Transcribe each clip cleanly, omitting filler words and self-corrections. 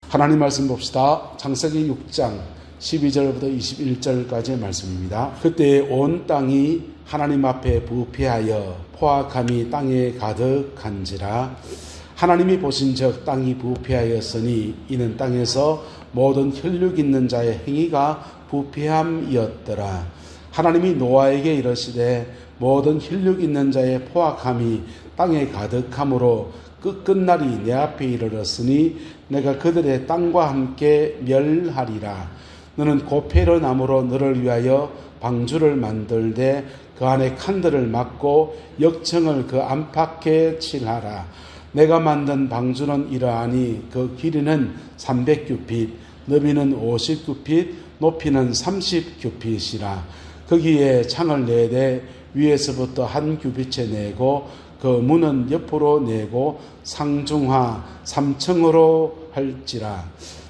하나님 말씀 봅시다. 창세기 6장 12절부터 21절까지의 말씀입니다. 그때 온 땅이 하나님 앞에 부패하여 포악함이 땅에 가득한지라. 하나님이 보신즉 땅이 부패하였으니 이는 땅에서 모든 혈육 있는 자의 행위가 부패함이었더라. 하나님이 노아에게 이르시되 모든 혈육 있는 자의 포악함이 땅에 가득함으로 끝날이 내 앞에 이르렀으니 내가 그들의 땅과 함께 멸하리라. 너는 고페르 나무로 너를 위하여 방주를 만들되 그 안에 칸들을 막고 역청을 그 안팎에 칠하라. 내가 만든 방주는 이러하니 그 길이는 300규빗, 너비는 50규빗, 높이는 30규빗이라. 거기에 창을 내되 위에서부터 한 규빗에 내고 그 문은 옆으로 내고 상중하 3층으로 할지라.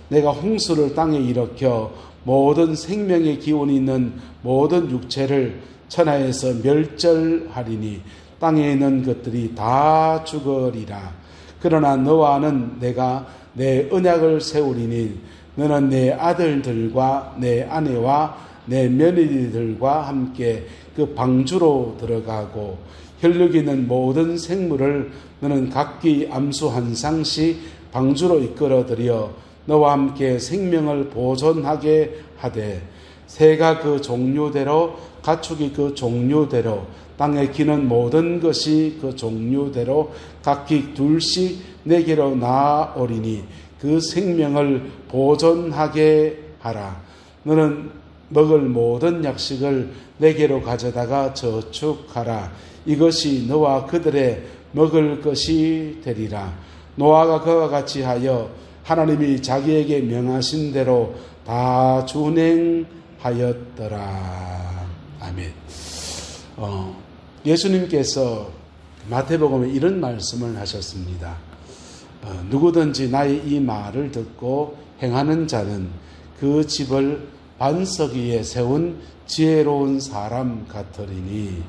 내가 홍수를 땅에 일으켜 모든 생명의 기운이 있는 모든 육체를 천하에서 멸절하리니 땅에 있는 것들이 다 죽으리라. 그러나 너와는 내가 내 언약을 세우리니 너는 내 아들들과 내 아내와 내 며느리들과 함께 그 방주로 들어가고 혈육 있는 모든 생물을 너는 각기 암수 한 쌍씩 방주로 이끌어들여 너와 함께 생명을 보존하게 하되 새가 그 종류대로 가축이 그 종류대로 땅에 기는 모든 것이 그 종류대로 각기 둘씩 내게로 나아오리니 그 생명을 보존하게 하라. 너는 먹을 모든 약식을 내게로 가져다가 저축하라. 이것이 너와 그들의 먹을 것이 되리라. 노아가 그와 같이 하여 하나님이 자기에게 명하신 대로 다 준행하였더라. 아멘. 예수님께서 마태복음에 이런 말씀을 하셨습니다. 누구든지 나의 이 말을 듣고 행하는 자는 그 집을 반석 위에 세운 지혜로운 사람 같으리니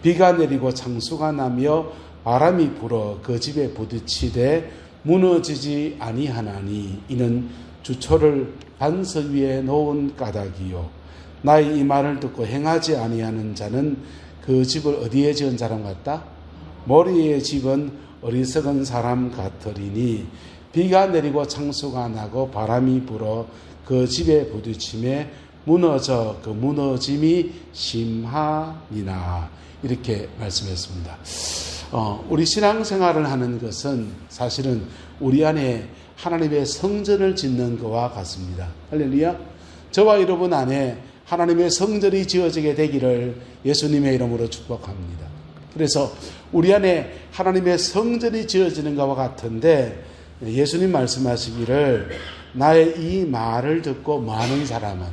비가 내리고 창수가 나며 바람이 불어 그 집에 부딪히되 무너지지 아니하나니 이는 주초를 반석 위에 놓은 까닭이요. 나의 이 말을 듣고 행하지 아니하는 자는 그 집을 어디에 지은 사람 같다? 모리에 집은 어리석은 사람 같으리니 비가 내리고 창수가 나고 바람이 불어 그 집에 부딪힘에 무너져 그 무너짐이 심하니라. 이렇게 말씀했습니다. 우리 신앙생활을 하는 것은 사실은 우리 안에 하나님의 성전을 짓는 것과 같습니다. 할렐루야. 저와 여러분 안에 하나님의 성전이 지어지게 되기를 예수님의 이름으로 축복합니다. 그래서 우리 안에 하나님의 성전이 지어지는 것과 같은데 예수님 말씀하시기를 나의 이 말을 듣고 뭐하는 사람은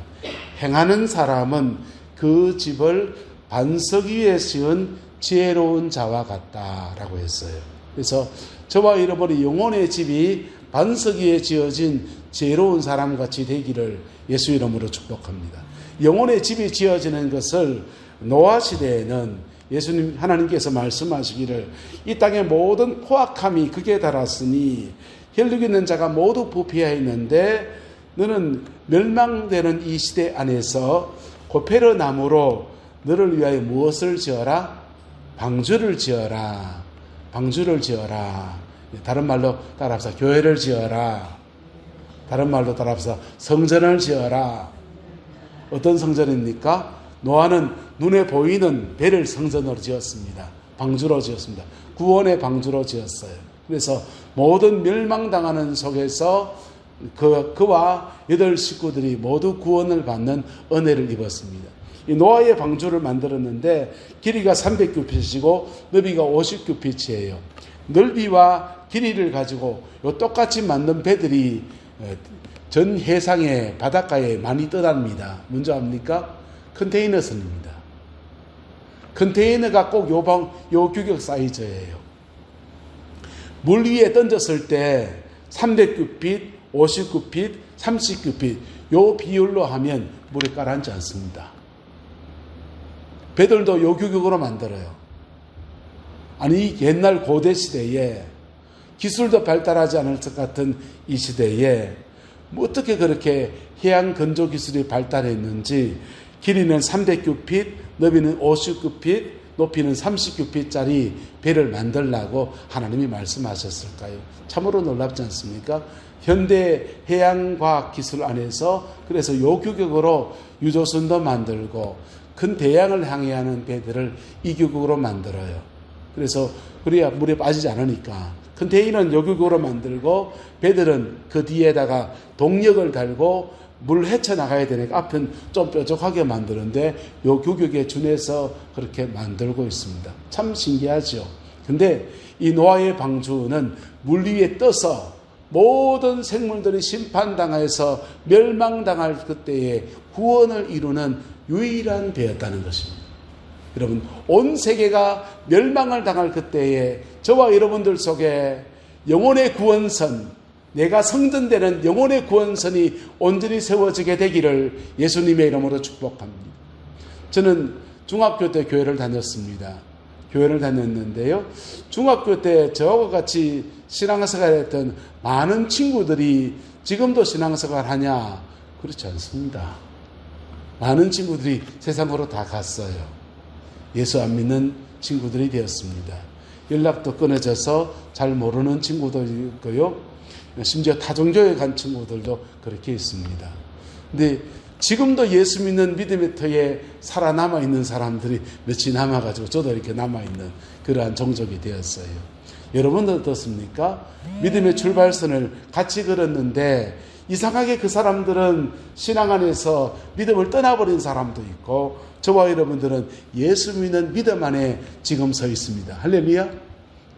행하는 사람은 그 집을 반석 위에 지은 지혜로운 자와 같다라고 했어요. 그래서 저와 여러분의 영혼의 집이 반석 위에 지어진 지혜로운 사람같이 되기를 예수 이름으로 축복합니다. 영혼의 집이 지어지는 것을 노아 시대에는 예수님 하나님께서 말씀하시기를 이 땅의 모든 포악함이 극에 달았으니 혈육 있는 자가 모두 부패하였는데 너는 멸망되는 이 시대 안에서 고페르 나무로 너를 위하여 무엇을 지어라? 방주를 지어라. 방주를 지어라. 다른 말로 따라합시다. 교회를 지어라. 다른 말로 따라합시다. 성전을 지어라. 어떤 성전입니까? 노아는 눈에 보이는 배를 성전으로 지었습니다. 방주로 지었습니다. 구원의 방주로 지었어요. 그래서 모든 멸망당하는 속에서 그와 8 식구들이 모두 구원을 받는 은혜를 입었습니다. 이 노아의 방주를 만들었는데 길이가 300규빗이고 너비가 50규빗이에요. 넓이와 길이를 가지고 요 똑같이 만든 배들이 전 해상의 바닷가에 많이 떠다닙니다. 뭔지 압니까? 컨테이너선입니다. 컨테이너가 꼭 요 규격 사이즈예요. 물 위에 던졌을 때 300규빗, 50규빗, 30규빗 요 비율로 하면 물이 가라앉지 않습니다. 배들도 요 규격으로 만들어요. 아니 옛날 고대 시대에 기술도 발달하지 않을 것 같은 이 시대에 뭐 어떻게 그렇게 해양 건조 기술이 발달했는지 길이는 300규핏, 너비는 59핏, 높이는 30규핏짜리 배를 만들라고 하나님이 말씀하셨을까요? 참으로 놀랍지 않습니까? 현대 해양과학 기술 안에서 그래서 요 규격으로 유조선도 만들고 큰 대양을 항해하는 배들을 이 규격으로 만들어요. 그래서 그래야 물에 빠지지 않으니까 큰 대인은 요 규격으로 만들고 배들은 그 뒤에다가 동력을 달고 물 헤쳐나가야 되니까 앞은 좀 뾰족하게 만드는데 요 규격에 준해서 그렇게 만들고 있습니다. 참 신기하죠. 근데 이 노아의 방주는 물 위에 떠서 모든 생물들이 심판당해서 멸망당할 그때에 구원을 이루는 유일한 배였다는 것입니다. 여러분, 온 세계가 멸망을 당할 그때에 저와 여러분들 속에 영혼의 구원선, 내가 성전되는 영혼의 구원선이 온전히 세워지게 되기를 예수님의 이름으로 축복합니다. 저는 중학교 때 교회를 다녔습니다. 교회를 다녔는데요. 중학교 때 저와 같이 신앙생활을 했던 많은 친구들이 지금도 신앙생활을 하냐? 그렇지 않습니다. 많은 친구들이 세상으로 다 갔어요. 예수 안 믿는 친구들이 되었습니다. 연락도 끊어져서 잘 모르는 친구도 있고요. 심지어 타종교에 간 친구들도 그렇게 있습니다. 근데 지금도 예수 믿는 믿음의 터에 살아남아 있는 사람들이 몇이 남아가지고 저도 이렇게 남아있는 그러한 종족이 되었어요. 여러분도 어떻습니까? 믿음의 출발선을 같이 걸었는데 이상하게 그 사람들은 신앙 안에서 믿음을 떠나버린 사람도 있고 저와 여러분들은 예수 믿는 믿음 안에 지금 서 있습니다. 할렐루야.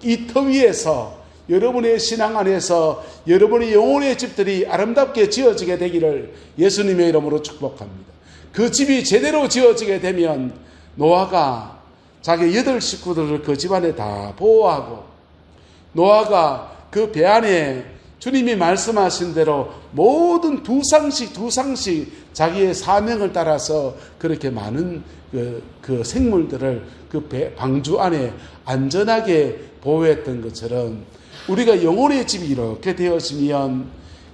이 터 위에서 여러분의 신앙 안에서 여러분의 영혼의 집들이 아름답게 지어지게 되기를 예수님의 이름으로 축복합니다. 그 집이 제대로 지어지게 되면 노아가 자기 8 식구들을 그 집안에 다 보호하고 노아가 그 배 안에 주님이 말씀하신 대로 모든 두 상씩 자기의 사명을 따라서 그렇게 많은 그 생물들을 그 방주 안에 안전하게 보호했던 것처럼 우리가 영혼의 집이 이렇게 되어지면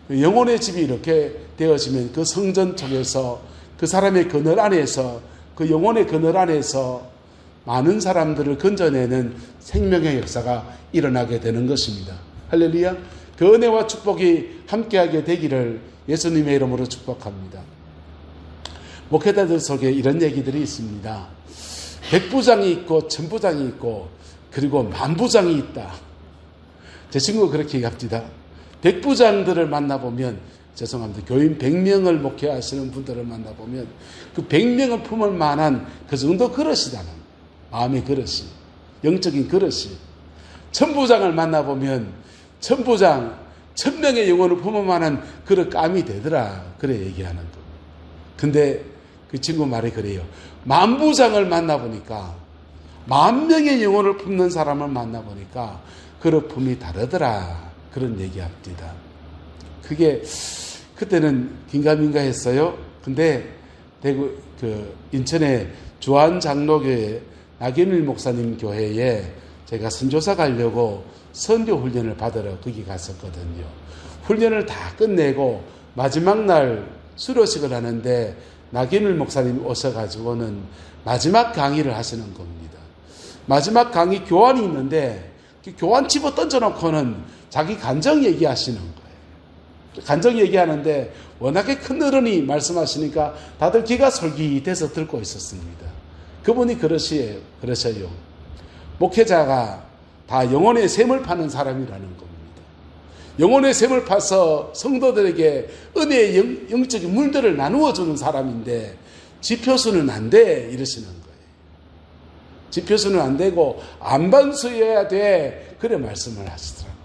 그 성전 쪽에서 그 사람의 그늘 안에서 그 영혼의 그늘 안에서 많은 사람들을 건져내는 생명의 역사가 일어나게 되는 것입니다. 할렐루야. 그 은혜와 축복이 함께하게 되기를 예수님의 이름으로 축복합니다. 목회자들 속에 이런 얘기들이 있습니다. 100부장이 있고 1000부장이 있고 그리고 10,000부장이 있다. 제 친구가 그렇게 얘기합니다. 100부장들을 만나보면 죄송합니다. 교인 100명을 목회하시는 분들을 만나보면 그 100명을 품을 만한 그 정도 그릇이다는 마음의 그릇이, 영적인 그릇이. 1000부장을 만나보면 1000부장, 1000명의 영혼을 품을 만한 그릇감이 되더라. 그래 얘기하는 거. 근데 그 친구 말이 그래요. 10,000부장을 만나보니까 10,000명의 영혼을 품는 사람을 만나보니까 그릇품이 다르더라. 그런 얘기합니다. 그게 그때는 긴가민가 했어요. 근데 대구 인천의 주안장로교회 나경일 목사님 교회에 제가 선교사 가려고 선교 훈련을 받으러 거기 갔었거든요. 훈련을 다 끝내고 마지막 날 수료식을 하는데 나경일 목사님 오셔가지고는 마지막 강의를 하시는 겁니다. 마지막 강의 교환이 있는데 교환 집어 던져놓고는 자기 간정 얘기하시는 거예요. 간정 얘기하는데 워낙에 큰 어른이 말씀하시니까 다들 귀가 솔깃해서 듣고 있었습니다. 그분이 그러셔요. 목회자가 다 영혼의 샘을 파는 사람이라는 겁니다. 영혼의 샘을 파서 성도들에게 은혜의 영적인 물들을 나누어 주는 사람인데 지표수는 안 돼 이러시는 거예요. 지표수는 안 되고 안반수여야 돼. 그래 말씀을 하시더라고요.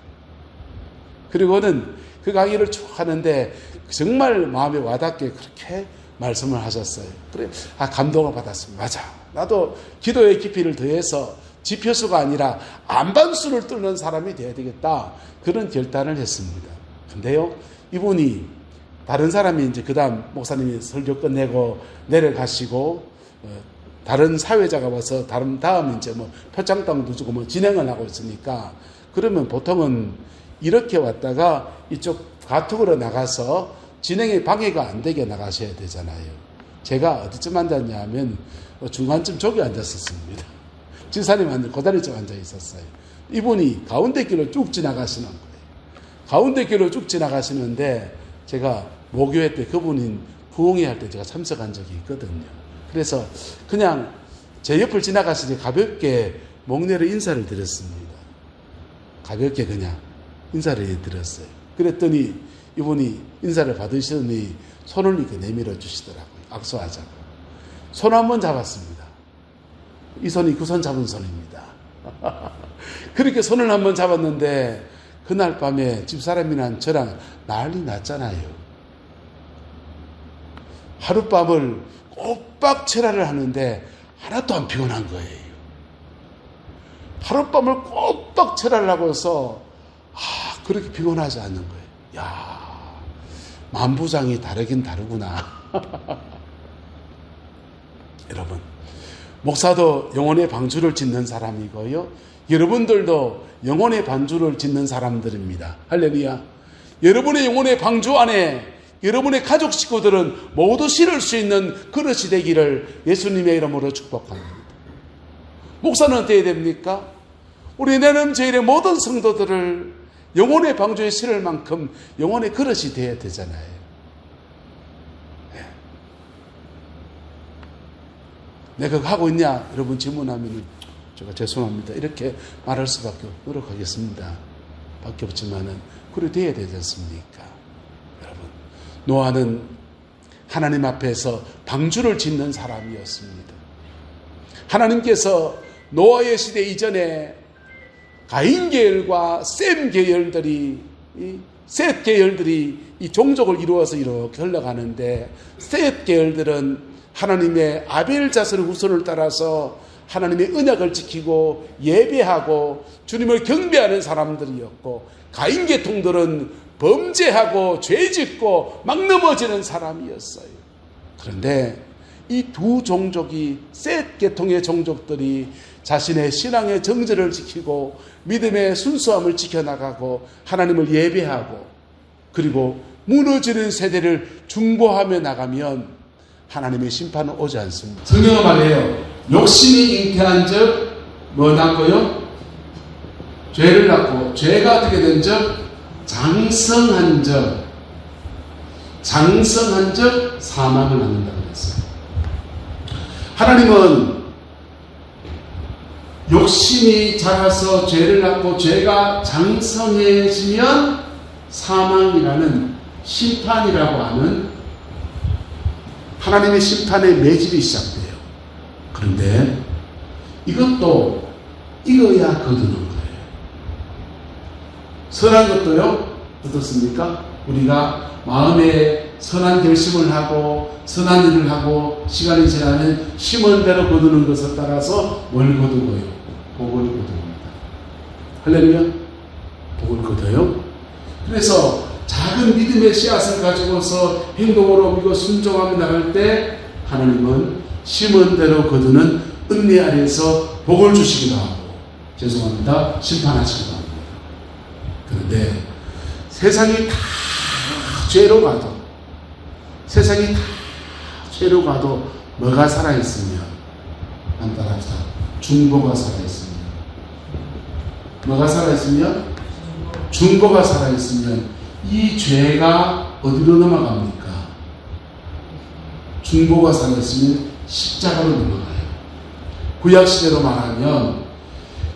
그리고는 그 강의를 쭉 하는데 정말 마음에 와닿게 그렇게 말씀을 하셨어요. 그래, 감동을 받았습니다. 맞아. 나도 기도의 깊이를 더해서 지표수가 아니라 안반수를 뚫는 사람이 되어야 되겠다. 그런 결단을 했습니다. 근데요, 이분이 다른 사람이 이제 그 다음 목사님이 설교 끝내고 내려가시고 다른 사회자가 와서 다음 이제 뭐 표창장도 주고 뭐 진행을 하고 있으니까 그러면 보통은 이렇게 왔다가 이쪽 가축으로 나가서 진행에 방해가 안 되게 나가셔야 되잖아요. 제가 어디쯤 앉았냐면 중간쯤 저기 앉았었습니다. 지사님 고다리쯤 앉아 있었어요. 이분이 가운데 길로 쭉 지나가시는 거예요. 가운데 길로 쭉 지나가시는데 제가 모교회 때 그분이 부흥회 할 때 제가 참석한 적이 있거든요. 그래서 그냥 제 옆을 지나가시니 가볍게 목례로 인사를 드렸습니다. 가볍게 그냥 인사를 드렸어요. 그랬더니 이분이 인사를 받으시더니 손을 이렇게 내밀어 주시더라고요. 악수하자고. 손 한번 잡았습니다. 이 손이 그 손 잡은 손입니다. 그렇게 손을 한번 잡았는데 그날 밤에 집사람이랑 저랑 난리 났잖아요. 하룻밤을 꼬박 철야를 하는데 하나도 안 피곤한 거예요. 하룻밤을 꼬박 철야를 하고서 그렇게 피곤하지 않는 거예요. 야, 만부장이 다르긴 다르구나. 여러분, 목사도 영혼의 방주를 짓는 사람이고요. 여러분들도 영혼의 방주를 짓는 사람들입니다. 할렐루야. 여러분의 영혼의 방주 안에 여러분의 가족 식구들은 모두 실을 수 있는 그릇이 되기를 예수님의 이름으로 축복합니다. 목사는 어떻게 됩니까? 우리 내남제일의 모든 성도들을 영혼의 방주에 실을 만큼 영혼의 그릇이 되어야 되잖아요. 내가 그거 하고 있냐? 여러분 질문하면 제가 죄송합니다. 이렇게 말할 수밖에 노력하겠습니다. 밖에 없지만은 그래 돼야 되지 않습니까? 여러분, 노아는 하나님 앞에서 방주를 짓는 사람이었습니다. 하나님께서 노아의 시대 이전에 가인 계열과 셈 계열들이 셋 계열들이 이 종족을 이루어서 이렇게 흘러가는데 셋 계열들은 하나님의 아벨 자손의 후손을 따라서 하나님의 언약을 지키고 예배하고 주님을 경배하는 사람들이었고 가인 계통들은 범죄하고 죄짓고 막 넘어지는 사람이었어요. 그런데 이 두 종족이 셋 계통의 종족들이 자신의 신앙의 정절을 지키고 믿음의 순수함을 지켜나가고 하나님을 예배하고 그리고 무너지는 세대를 중보하며 나가면 하나님의 심판은 오지 않습니다. 성경은 말해요. 욕심이 잉태한 적 뭐 낳고요? 죄를 낳고 죄가 어떻게 된 적? 장성한 적 사망을 낳는다고 했어요. 하나님은 욕심이 자라서 죄를 낳고 죄가 장성해지면 사망이라는 심판이라고 하는 하나님의 심판의 매질이 시작돼요. 그런데 이것도 익어야 거두는 거예요. 선한 것도요, 어떻습니까? 우리가 마음에 선한 결심을 하고 선한 일을 하고 시간이 지나면 심은 대로 거두는 것에 따라서 뭘 거두고요? 복을 거둡니다. 할렐루야? 복을 거둬요. 그래서 작은 믿음의 씨앗을 가지고서 행동으로 믿고 순종하며 나갈 때 하나님은 심은 대로 거두는 은혜 아래에서 복을 주시기도 하고 죄송합니다. 심판하시기도 합니다. 그런데 세상이 다 죄로 가도 세상이 다 죄로 가도 뭐가 살아있으면 안 따라합시다. 중보가 살아있으면 뭐가 살아있으면 중보가 살아있으면 이 죄가 어디로 넘어갑니까? 중보가 살아있으면 십자가로 넘어가요. 구약시대로 말하면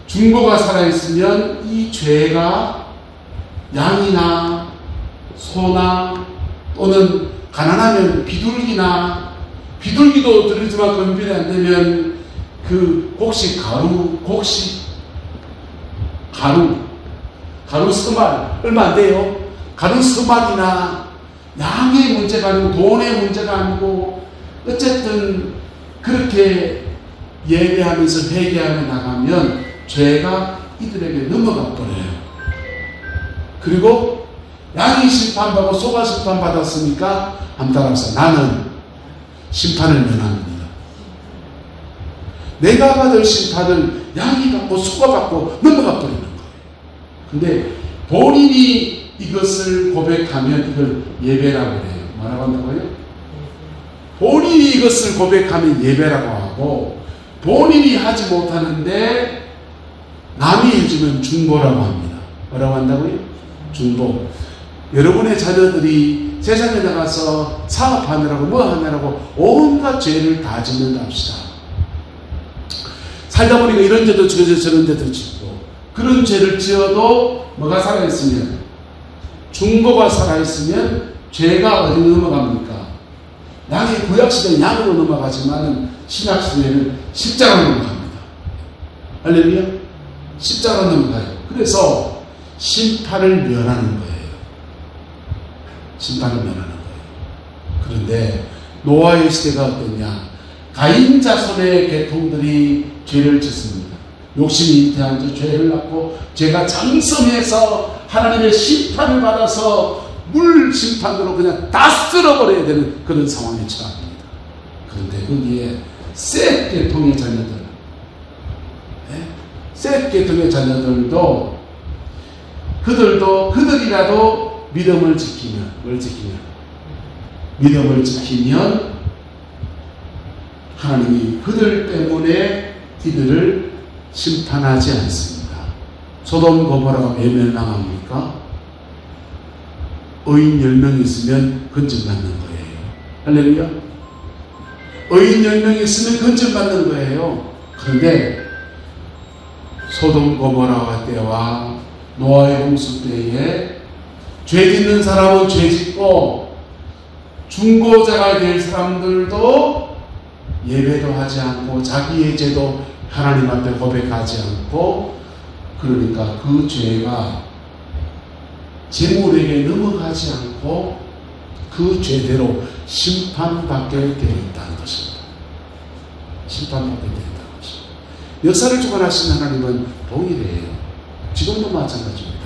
중보가 살아있으면 이 죄가 양이나 소나 또는 가난하면 비둘기도 들으지만 건변이 안 되면 그 가루 스말 얼마 안 돼요. 가루 스말이나 양의 문제가 아니고 돈의 문제가 아니고 어쨌든 그렇게 예배하면서 회개하며 나가면 죄가 이들에게 넘어가 버려요. 그리고 양이 심판받고 소가 심판받았으니까 함따라서 나는 심판을 면합니다. 내가 받을 심판을 양이 받고 소가 받고 넘어가 버리는 거예요. 근데 본인이 이것을 고백하면 이걸 예배라고 해요. 뭐라고 한다고요? 본인이 이것을 고백하면 예배라고 하고, 본인이 하지 못하는데 남이 해주면 중보라고 합니다. 뭐라고 한다고요? 중보. 여러분의 자녀들이 세상에 나가서 사업하느라고 뭐 하느라고 온갖 죄를 다 짓는다 합시다. 살다 보니까 이런 죄도 지어서 저런 죄도 짓고, 그런 죄를 지어도 뭐가 살아있으면, 중보가 살아있으면 죄가 어디로 넘어갑니까? 양의 구약시대는 양으로 넘어가지만 신약시대에는 십자가로 넘어갑니다. 할렐루야? 십자가로 넘어가요. 그래서 심판을 면하는 거예요. 심판을 면하는 거예요. 그런데 노아의 시대가 어떠냐? 가인 자손의 계통들이 죄를 짓습니다. 욕심이 잉태한 자 죄를 낳고, 죄가 장성해서 하나님의 심판을 받아서 물 심판으로 그냥 다 쓸어버려야 되는 그런 상황에 처합니다. 그런데 거기에 셋 계통의 자녀들, 셋 계통의 자녀들도 그들이라도 믿음을 지키면, 믿음을 지키면 하나님이 그들 때문에 이들을 심판하지 않습니다. 소돔 고모라가 왜 멸망합니까? 의인 10명 있으면 건진받는 거예요. 할렐루야. 의인 10명 있으면 건진받는 거예요. 그런데 소돔 고모라 때와 노아의 홍수 때에 죄 짓는 사람은 죄 짓고, 중보자가 될 사람들도 예배도 하지 않고 자기의 죄도 하나님 앞에 고백하지 않고, 그러니까 그 죄가 재물에게 넘어가지 않고 그 죄대로 심판받게 되어 있다는 것입니다. 심판받게 되어 있다는 것입니다. 역사를 주관하신 하나님은 동일해요. 지금도 마찬가지입니다.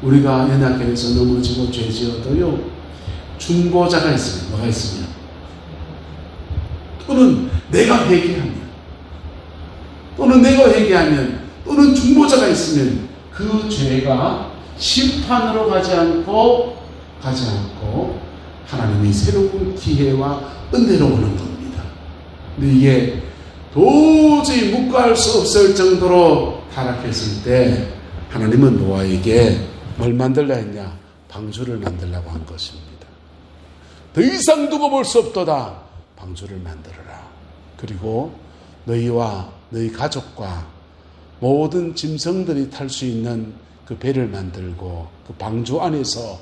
우리가 연약해서 넘어지고 죄 지어도요, 중보자가 있으면, 뭐가 있으면, 또는 내가 회개하면, 또는 중보자가 있으면 그 죄가 심판으로 가지 않고 하나님이 새로운 기회와 은혜로 오는 겁니다. 근데 이게 도저히 묵과할 수 없을 정도로 타락했을 때 하나님은 노아에게 뭘 만들라 했냐? 방주를 만들라고 한 것입니다. 더 이상 두고 볼 수 없도다. 방주를 만들어라. 그리고 너희와 너희 가족과 모든 짐승들이 탈 수 있는 그 배를 만들고 그 방주 안에서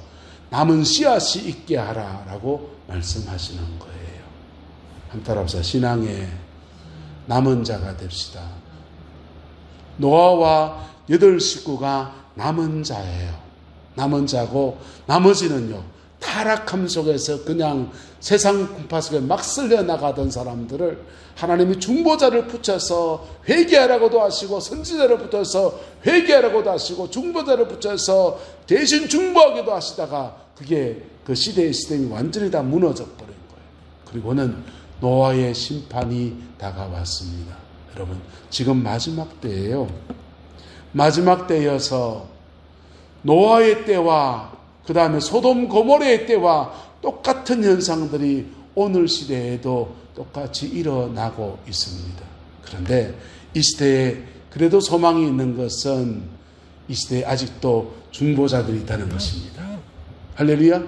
남은 씨앗이 있게 하라라고 말씀하시는 거예요. 한번 따라합시다. 신앙의 남은 자가 됩시다. 노아와 8 식구가 남은 자예요. 남은 자고, 나머지는요, 타락함 속에서 그냥 세상 풍파 속에 막 쓸려나가던 사람들을 하나님이 중보자를 붙여서 회개하라고도 하시고, 선지자를 붙여서 회개하라고도 하시고, 중보자를 붙여서 대신 중보하기도 하시다가 그게 그 시대의 시스템이 완전히 다 무너져 버린 거예요. 그리고는 노아의 심판이 다가왔습니다. 여러분, 지금 마지막 때예요. 마지막 때여서 노아의 때와 그 다음에 소돔 고모레의 때와 똑같은 현상들이 오늘 시대에도 똑같이 일어나고 있습니다. 그런데 이 시대에 그래도 소망이 있는 것은 이 시대에 아직도 중보자들이 있다는 것입니다. 할렐루야.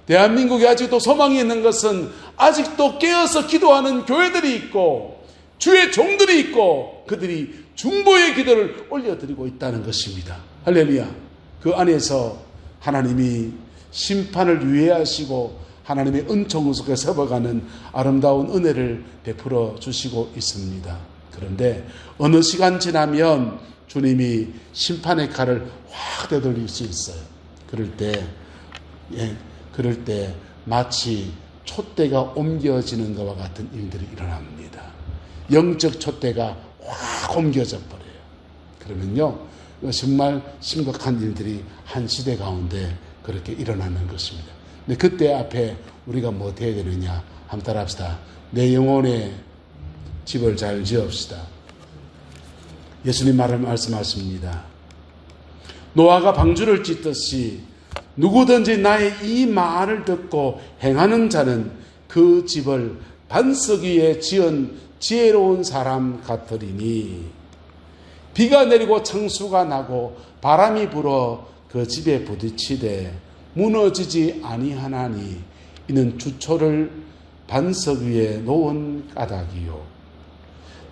대한민국에 아직도 소망이 있는 것은 아직도 깨어서 기도하는 교회들이 있고 주의 종들이 있고 그들이 중보의 기도를 올려드리고 있다는 것입니다. 할렐루야. 그 안에서 하나님이 심판을 유예하시고 하나님의 은총 속에 서버가는 아름다운 은혜를 베풀어 주시고 있습니다. 그런데 어느 시간 지나면 주님이 심판의 칼을 확 되돌릴 수 있어요. 그럴 때 마치 촛대가 옮겨지는 것과 같은 일들이 일어납니다. 영적 촛대가 확 옮겨져 버려요. 그러면요, 정말 심각한 일들이 한 시대 가운데 그렇게 일어나는 것입니다. 근데 그때 앞에 우리가 뭐 해야 되느냐? 한번 따라합시다. 내 영혼의 집을 잘 지읍시다. 예수님 말씀하십니다. 노아가 방주를 짓듯이 누구든지 나의 이 말을 듣고 행하는 자는 그 집을 반석 위에 지은 지혜로운 사람 같으리니 비가 내리고 창수가 나고 바람이 불어 그 집에 부딪히되 무너지지 아니하나니 이는 주초를 반석 위에 놓은 까닭이요.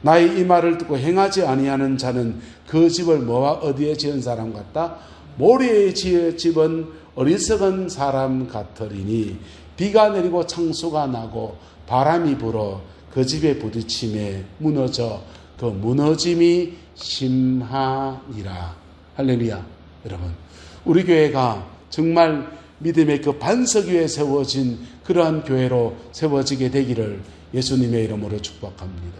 나의 이 말을 듣고 행하지 아니하는 자는 그 집을 뭐와 어디에 지은 사람 같다? 모래에 지은 집은 어리석은 사람 같으리니 비가 내리고 창수가 나고 바람이 불어 그 집에 부딪힘에 무너져 그 무너짐이 심하니라. 할렐루야. 여러분, 우리 교회가 정말 믿음의 그 반석 위에 세워진 그러한 교회로 세워지게 되기를 예수님의 이름으로 축복합니다.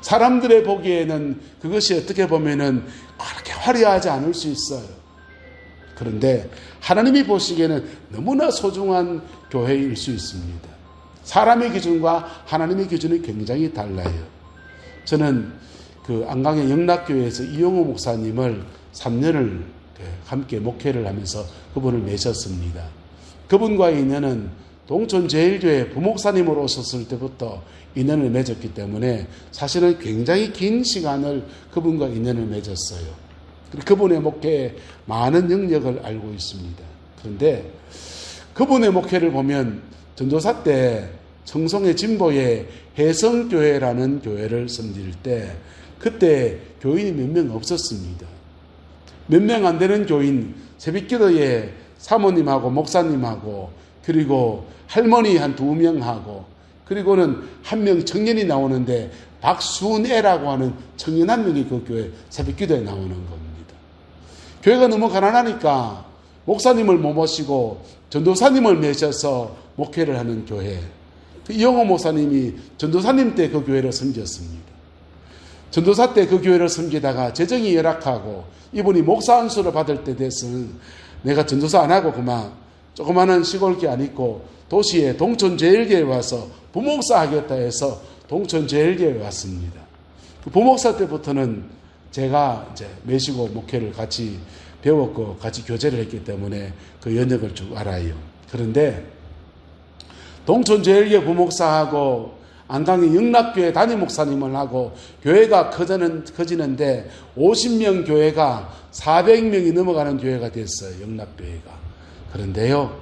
사람들의 보기에는 그것이 어떻게 보면은 그렇게 화려하지 않을 수 있어요. 그런데 하나님이 보시기에는 너무나 소중한 교회일 수 있습니다. 사람의 기준과 하나님의 기준이 굉장히 달라요. 저는 그 안강의 영락교회에서 이용호 목사님을 3년을 함께 목회를 하면서 그분을 맺었습니다. 그분과의 인연은 동촌제일교회 부목사님으로 오셨을 때부터 인연을 맺었기 때문에 사실은 굉장히 긴 시간을 그분과 인연을 맺었어요. 그분의 목회에 많은 영역을 알고 있습니다. 그런데 그분의 목회를 보면 전도사 때 청송의 진보의 해성교회라는 교회를 섬길 때 그때 교인이 몇 명 없었습니다. 몇 명 안 되는 교인, 새벽기도에 사모님하고 목사님하고 그리고 할머니 한 2명하고 그리고는 한 명 청년이 나오는데 박순애라고 하는 청년 한 명이 그 교회 새벽기도에 나오는 겁니다. 교회가 너무 가난하니까 목사님을 못 모시고 전도사님을 맺어서 목회를 하는 교회. 이용호 목사님이 전도사님 때 그 교회를 섬겼습니다. 전도사 때 그 교회를 섬기다가 재정이 열악하고 이분이 목사 안수를 받을 때 됐으면 내가 전도사 안 하고 그만 조그마한 시골교 안 있고 도시에 동촌제일교회에 와서 부목사 하겠다 해서 동촌제일교회에 왔습니다. 그 부목사 때부터는 제가 이제 매시고 목회를 같이 배웠고 같이 교제를 했기 때문에 그 연역을 쭉 알아요. 그런데 동촌제일교회 부목사하고 안강의 영락교회 담임 목사님을 하고 교회가 커지는데 50명 교회가 400명이 넘어가는 교회가 됐어요. 영락교회가. 그런데요,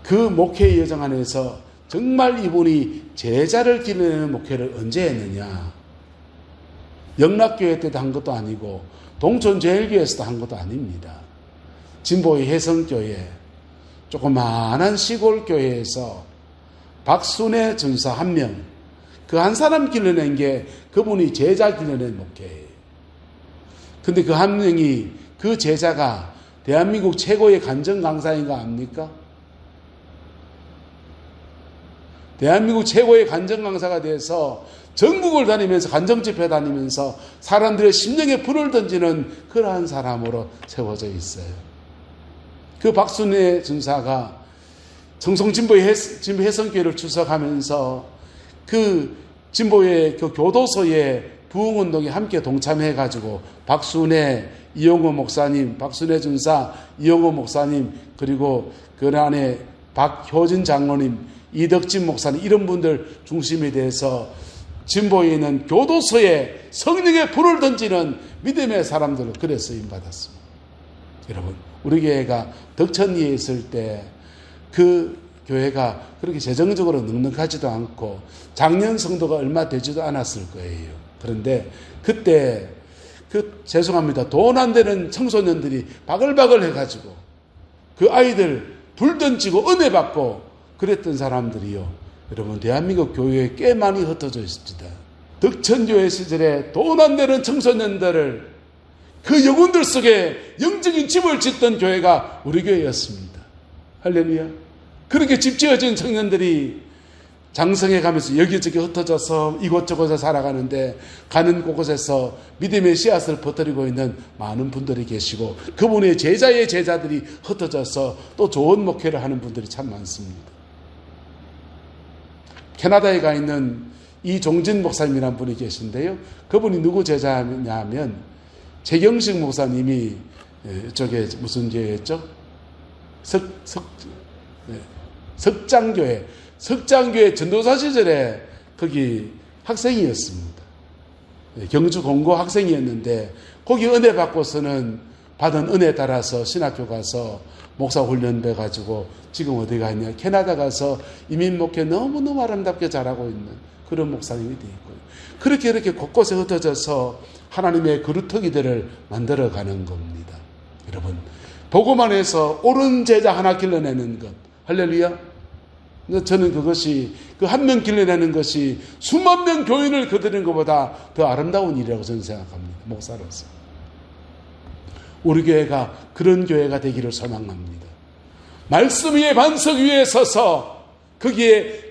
그 목회 여정 안에서 정말 이분이 제자를 길러내는 목회를 언제 했느냐? 영락교회 때도 한 것도 아니고 동촌제일교회에서도 한 것도 아닙니다. 진보의 해성교회 조그마한 시골교회에서 박순애 전사 한 명, 그 한 사람 길러낸 게 그분이 제자 길러낸 목회예요. 근데 그 한 명이 그 제자가 대한민국 최고의 간증 강사인 거 압니까? 대한민국 최고의 간증 강사가 돼서 전국을 다니면서 간증 집회 다니면서 사람들의 심령에 불을 던지는 그러한 사람으로 세워져 있어요. 그 박순애 전사가 청송진보의 해성교회를 추석하면서 그 진보의 그 교도소의 부흥운동에 함께 동참해가지고 박순애, 이용호 목사님, 박순애 전사, 이용호 목사님, 그리고 그 안에 박효진 장로님, 이덕진 목사님 이런 분들 중심에 대해서 진보에 있는 교도소에 성령의 불을 던지는 믿음의 사람들로 그래 쓰임받았습니다. 여러분, 우리 교회가 덕천리에 있을 때 그 교회가 그렇게 재정적으로 넉넉하지도 않고 작년 성도가 얼마 되지도 않았을 거예요. 그런데 그때 죄송합니다. 돈 안 되는 청소년들이 바글바글 해가지고 그 아이들 불 던지고 은혜 받고 그랬던 사람들이요. 여러분, 대한민국 교회에 꽤 많이 흩어져 있습니다. 덕천교회 시절에 돈 안 되는 청소년들을 그 영혼들 속에 영적인 집을 짓던 교회가 우리 교회였습니다. 할렐루야. 그렇게 집 지어진 청년들이 장성해 가면서 여기저기 흩어져서 이곳저곳에 살아가는데 가는 곳곳에서 믿음의 씨앗을 퍼뜨리고 있는 많은 분들이 계시고 그분의 제자의 제자들이 흩어져서 또 좋은 목회를 하는 분들이 참 많습니다. 캐나다에 가 있는 이종진 목사님이라는 분이 계신데요. 그분이 누구 제자냐 하면 최경식 목사님이 이쪽에 무슨 교회였죠? 석장교회 전도사 시절에 거기 학생이었습니다. 경주 공고 학생이었는데 거기 은혜 받고서는 받은 은혜에 따라서 신학교 가서 목사 훈련 배가지고 지금 어디 가 있냐, 캐나다 가서 이민 목회 너무너무 아름답게 잘하고 있는 그런 목사님이 되어 있고요. 그렇게 이렇게 곳곳에 흩어져서 하나님의 그루터기들을 만들어가는 겁니다. 여러분, 보고만 해서 옳은 제자 하나 길러내는 것, 할렐루야. 저는 그것이 그 한 명 길러내는 것이 수만 명 교인을 거두는 것보다 더 아름다운 일이라고 저는 생각합니다. 목사로서. 우리 교회가 그런 교회가 되기를 소망합니다. 말씀 위에 반석 위에 서서 거기에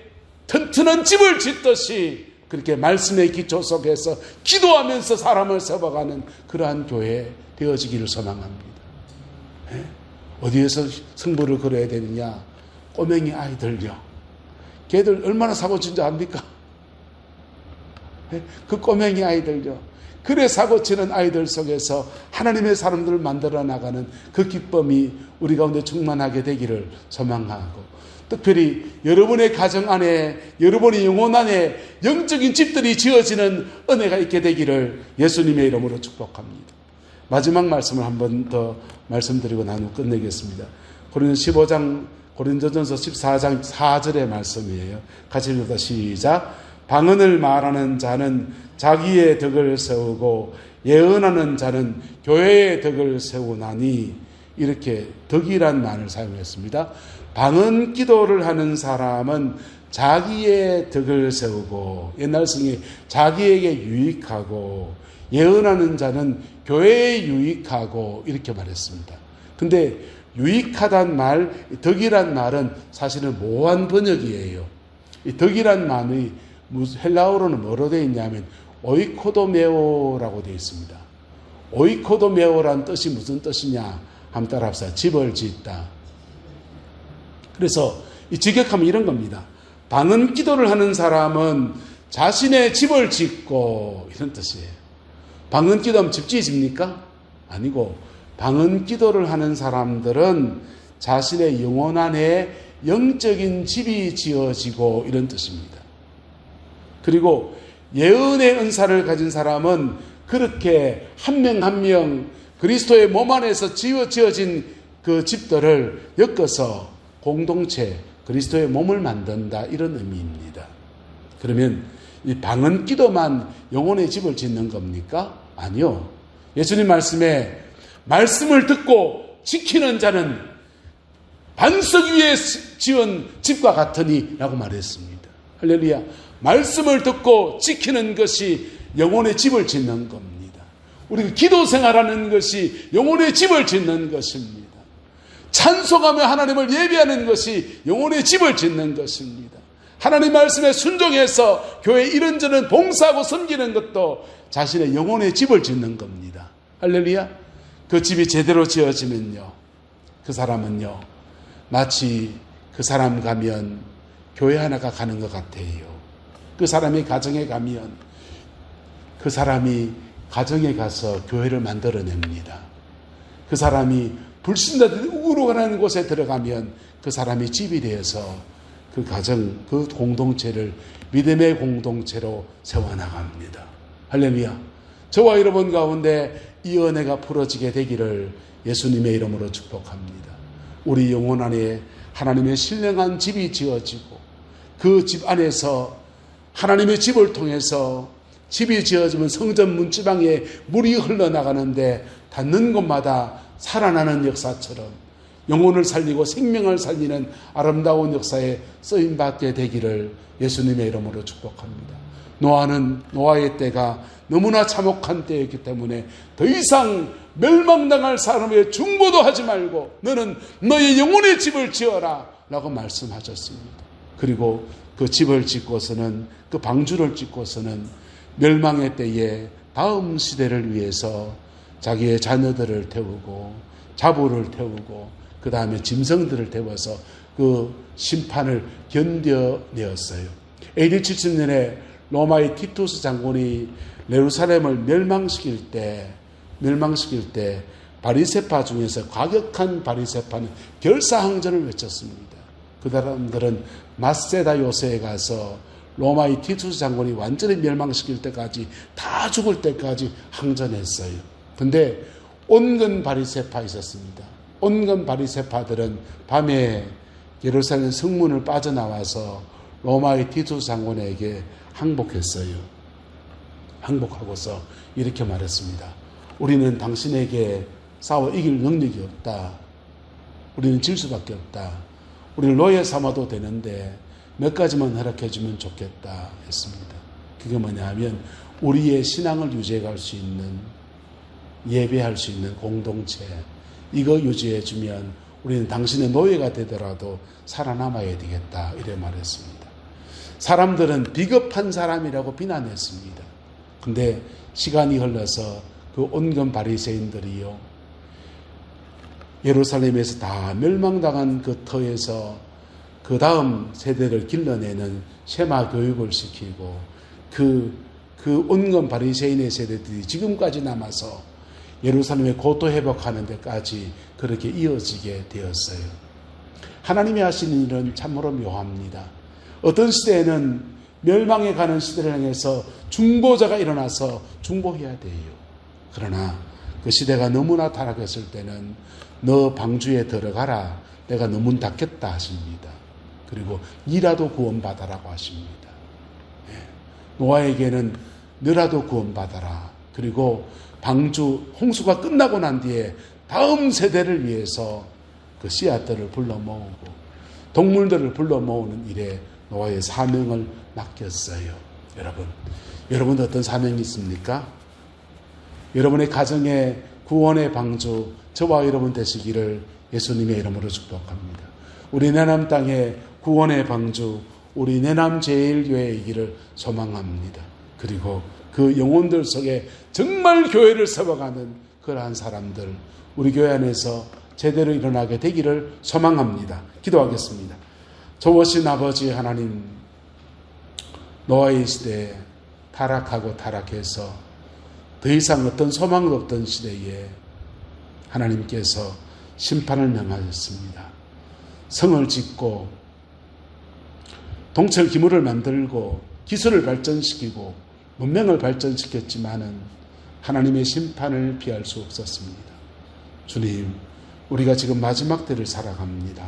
튼튼한 집을 짓듯이 그렇게 말씀의 기초 속에서 기도하면서 사람을 세워가는 그러한 교회 되어지기를 소망합니다. 어디에서 승부를 걸어야 되느냐? 꼬맹이 아이들요. 걔들 얼마나 사고친 줄 압니까? 그 꼬맹이 아이들요. 그래 사고치는 아이들 속에서 하나님의 사람들을 만들어 나가는 그 기쁨이 우리 가운데 충만하게 되기를 소망하고, 특별히 여러분의 가정 안에, 여러분의 영혼 안에 영적인 집들이 지어지는 은혜가 있게 되기를 예수님의 이름으로 축복합니다. 마지막 말씀을 한 번 더 말씀드리고 나누고 끝내겠습니다. 고린도전서 14장 4절의 말씀이에요. 같이 읽어다 시작. 방언을 말하는 자는 자기의 덕을 세우고 예언하는 자는 교회의 덕을 세우나니, 이렇게 덕이란 말을 사용했습니다. 방언 기도를 하는 사람은 자기의 덕을 세우고, 옛날 성에 자기에게 유익하고, 예언하는 자는 교회에 유익하고, 이렇게 말했습니다. 근데 유익하단 말, 덕이란 말은 사실은 모호한 번역이에요. 이 덕이란 말이 헬라어로는 뭐로 되어 있냐면 오이코도메오라고 되어 있습니다. 오이코도메오란 뜻이 무슨 뜻이냐 한번 따라합시다. 집을 짓다. 그래서 이 직역하면 이런 겁니다. 방언 기도를 하는 사람은 자신의 집을 짓고, 이런 뜻이에요. 방언 기도하면 집 지집니까? 아니고, 방언 기도를 하는 사람들은 자신의 영혼 안에 영적인 집이 지어지고, 이런 뜻입니다. 그리고 예언의 은사를 가진 사람은 그렇게 한 명 한 명 그리스도의 몸 안에서 지어진 그 집들을 엮어서 공동체, 그리스도의 몸을 만든다, 이런 의미입니다. 그러면 이 방언 기도만 영혼의 집을 짓는 겁니까? 아니요. 예수님 말씀에 말씀을 듣고 지키는 자는 반석 위에 지은 집과 같으니 라고 말했습니다. 할렐루야. 말씀을 듣고 지키는 것이 영혼의 집을 짓는 겁니다. 우리가 기도 생활하는 것이 영혼의 집을 짓는 것입니다. 찬송하며 하나님을 예배하는 것이 영혼의 집을 짓는 것입니다. 하나님 말씀에 순종해서 교회 이런저런 봉사하고 섬기는 것도 자신의 영혼의 집을 짓는 겁니다. 할렐루야. 그 집이 제대로 지어지면요, 그 사람은요, 마치 그 사람 가면 교회 하나가 가는 것 같아요. 그 사람이 가정에 가면 그 사람이 가정에 가서 교회를 만들어냅니다. 그 사람이 불신자들이 우르르가는 곳에 들어가면 그 사람이 집이 되어서 그 가정, 그 공동체를 믿음의 공동체로 세워나갑니다. 할렐루야. 저와 여러분 가운데 이 은혜가 풀어지게 되기를 예수님의 이름으로 축복합니다. 우리 영혼 안에 하나님의 신령한 집이 지어지고, 그 집 안에서 하나님의 집을 통해서 집이 지어지면 성전 문지방에 물이 흘러나가는데 닿는 곳마다 살아나는 역사처럼 영혼을 살리고 생명을 살리는 아름다운 역사에 쓰임받게 되기를 예수님의 이름으로 축복합니다. 노아의 때가 너무나 참혹한 때였기 때문에 더 이상 멸망당할 사람의 중보도 하지 말고 너는 너의 영혼의 집을 지어라 라고 말씀하셨습니다. 그리고 그 집을 짓고서는, 그 방주를 짓고서는 멸망의 때에 다음 시대를 위해서 자기의 자녀들을 태우고 자부를 태우고 그 다음에 짐승들을 태워서 그 심판을 견뎌내었어요. AD 70년에 로마의 티투스 장군이 예루살렘을 멸망시킬 때 바리새파 중에서 과격한 바리새파는 결사항전을 외쳤습니다. 그 사람들은 마세다 요새에 가서 로마의 티투스 장군이 완전히 멸망시킬 때까지, 다 죽을 때까지 항전했어요. 근데 온건 바리새파 있었습니다. 온건 바리새파들은 밤에 예루살렘 성문을 빠져나와서 로마의 티투스 장군에게 항복했어요. 항복하고서 이렇게 말했습니다. 우리는 당신에게 싸워 이길 능력이 없다. 우리는 질 수밖에 없다. 우리를 노예 삼아도 되는데 몇 가지만 허락해 주면 좋겠다 했습니다. 그게 뭐냐 하면 우리의 신앙을 유지할 수 있는, 예배할 수 있는 공동체, 이거 유지해 주면 우리는 당신의 노예가 되더라도 살아남아야 되겠다, 이래 말했습니다. 사람들은 비겁한 사람이라고 비난했습니다. 근데 시간이 흘러서 그 온건 바리새인들이요, 예루살렘에서 다 멸망당한 그 터에서 그 다음 세대를 길러내는 쉐마 교육을 시키고 그 온건 바리새인의 세대들이 지금까지 남아서 예루살렘의 고토 회복하는 데까지 그렇게 이어지게 되었어요. 하나님이 하시는 일은 참으로 묘합니다. 어떤 시대에는 멸망에 가는 시대를 향해서 중보자가 일어나서 중보해야 돼요. 그러나 그 시대가 너무나 타락했을 때는 너 방주에 들어가라, 내가 너 문 닫겠다 하십니다. 그리고 니라도 구원받아라고 하십니다. 노아에게는 너라도 구원받아라. 그리고 방주 홍수가 끝나고 난 뒤에 다음 세대를 위해서 그 씨앗들을 불러 모으고 동물들을 불러 모으는 일에 노아의 사명을 맡겼어요. 여러분 어떤 사명이 있습니까? 여러분의 가정에 구원의 방주, 저와 여러분 되시기를 예수님의 이름으로 축복합니다. 우리 내남 땅에 구원의 방주, 우리 내남 제일교회이기를 소망합니다. 그리고 그 영혼들 속에 정말 교회를 세워가는 그러한 사람들, 우리 교회 안에서 제대로 일어나게 되기를 소망합니다. 기도하겠습니다. 좋으신 아버지 하나님, 노아의 시대에 타락해서 더 이상 어떤 소망도 없던 시대에 하나님께서 심판을 명하셨습니다. 성을 짓고 동철 기물을 만들고 기술을 발전시키고 문명을 발전시켰지만은 하나님의 심판을 피할 수 없었습니다. 주님, 우리가 지금 마지막 때를 살아갑니다.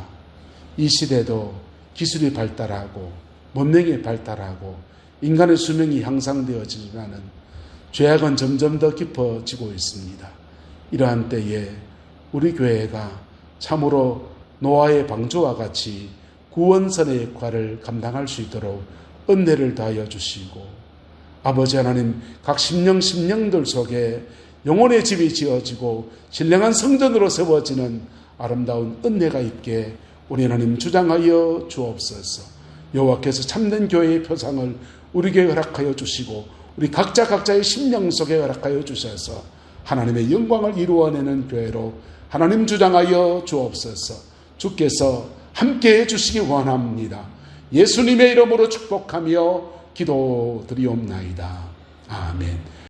이 시대도 기술이 발달하고 문명이 발달하고 인간의 수명이 향상되어지지만은 죄악은 점점 더 깊어지고 있습니다. 이러한 때에 우리 교회가 참으로 노아의 방주와 같이 구원선의 역할을 감당할 수 있도록 은혜를 다하여 주시고, 아버지 하나님, 각 심령들 속에 영혼의 집이 지어지고 신령한 성전으로 세워지는 아름다운 은혜가 있게 우리 하나님 주장하여 주옵소서. 여호와께서 참된 교회의 표상을 우리 교회에 허락하여 주시고 우리 각자의 심령 속에 허락하여 주셔서 하나님의 영광을 이루어내는 교회로 하나님 주장하여 주옵소서. 주께서 함께해 주시기 원합니다. 예수님의 이름으로 축복하며 기도드리옵나이다. 아멘.